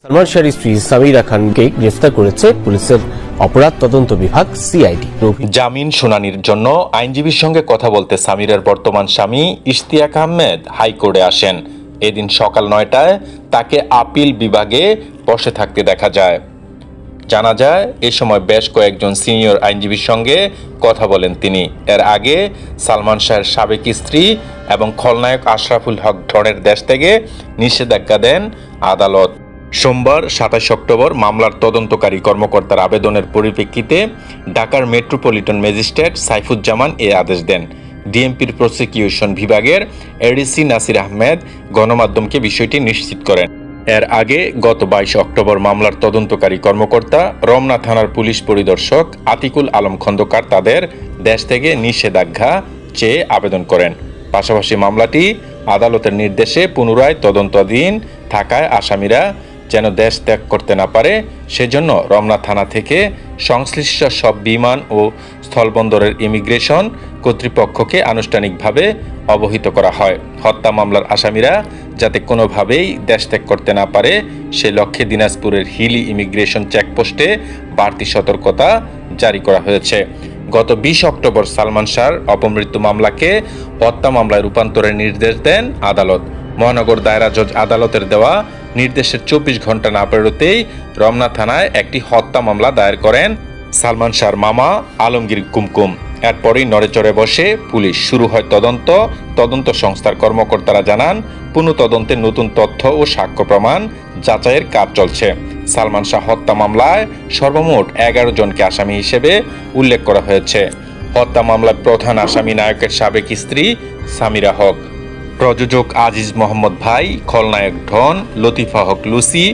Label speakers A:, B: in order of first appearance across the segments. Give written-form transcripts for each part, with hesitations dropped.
A: সালমান শাহর স্ত্রী সামিরা খানকে গ্রেফতার করেছে পুলিশের অপরাধ তদন্ত বিভাগ সিআইডি।
B: জামিন শুনানির জন্য আইনজীবীর সঙ্গে কথা বলতে সামিরার বর্তমান স্বামী ইশতিয়াক আহমেদ হাইকোর্টে আসেন। এদিন সকাল 9টায় তাকে আপিল বিভাগে বসে থাকতে দেখা যায়। জানা যায় এ সময় বেশ কয়েকজন সিনিয়র আইনজীবীর সঙ্গে কথা বলেন তিনি। এর আগে সালমান শাহের সাবেক স্ত্রী এবং খলনায়ক আশরাফুল হক ডনের দেশ থেকে নিষেধাজ্ঞা দেন আদালত। সোমবার 27 অক্টোবর মামলার তদন্তকারী কর্মকর্তার আবেদনের পরিপ্রেক্ষিতে ঢাকার মেট্রোপলিটন ম্যাজিস্ট্রেট সাইফুজ্জামান এ আদেশ দেন। ডিএমপির প্রসিকিউশন বিভাগের এডিসি নাসির আহমেদ গণমাধ্যমকে বিষয়টি নিশ্চিত করেন। এর আগে গত 22 অক্টোবর মামলার তদন্তকারী কর্মকর্তা রমনা থানার পুলিশ পরিদর্শক আতিকুল আলম খন্দকার তাদের দেশ থেকে নিষেধাজ্ঞা চেয়ে আবেদন করেন। পাশাপাশি মামলাটি আদালতের নির্দেশে পুনরায় তদন্তাধীন থাকায় আসামিরা যেন দেশ ত্যাগ করতে না পারে সেজন্য রমনা থানা থেকে সংশ্লিষ্ট সব বিমান ও স্থলবন্দরের ইমিগ্রেশন কর্তৃপক্ষকে আনুষ্ঠানিকভাবে অবহিত করা হয়। হত্যা মামলার আসামিরা যাতে কোনোভাবেই দেশ ত্যাগ করতে না পারে সে লক্ষ্যে দিনাজপুরের হিলি ইমিগ্রেশন চেকপোস্টে বাড়তি সতর্কতা জারি করা হয়েছে। গত 20 অক্টোবর সালমান শাহর অপমৃত্যু মামলাকে হত্যা মামলায় রূপান্তরের নির্দেশ দেন আদালত। মহানগর দায়রা জজ আদালতের দেওয়া নির্দেশের 24 ঘন্টা না পেরোতেই রমনা থানায় একটি হত্যা মামলা দায়ের করেন সালমান শাহর মামা আলমগীর কুমকুম। এরপরই নড়েচড়ে বসে পুলিশ, শুরু হয় তদন্ত সংস্থার কর্মকর্তারা জানান পুনঃ তদন্তে নতুন তথ্য ও সাক্ষ্য প্রমাণ যাচাইয়ের কাজ চলছে। সালমান শাহ হত্যা মামলায় সর্বমোট 11 জনকে আসামি হিসেবে উল্লেখ করা হয়েছে। হত্যা মামলায় প্রধান আসামি নায়কের সাবেক স্ত্রী সামিরা হক, প্রযোজক আজিজ মোহাম্মদ ভাই, খলনায়ক Don, Latifa Haque Lucy,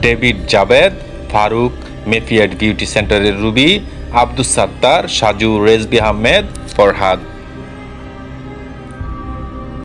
B: David Jabed, Faruk, মেফিয়াট বিউটি সেন্টারের রুবি, আব্দুস সাত্তার, সাজু, রেজবি আহমেদ, ফরহাদ।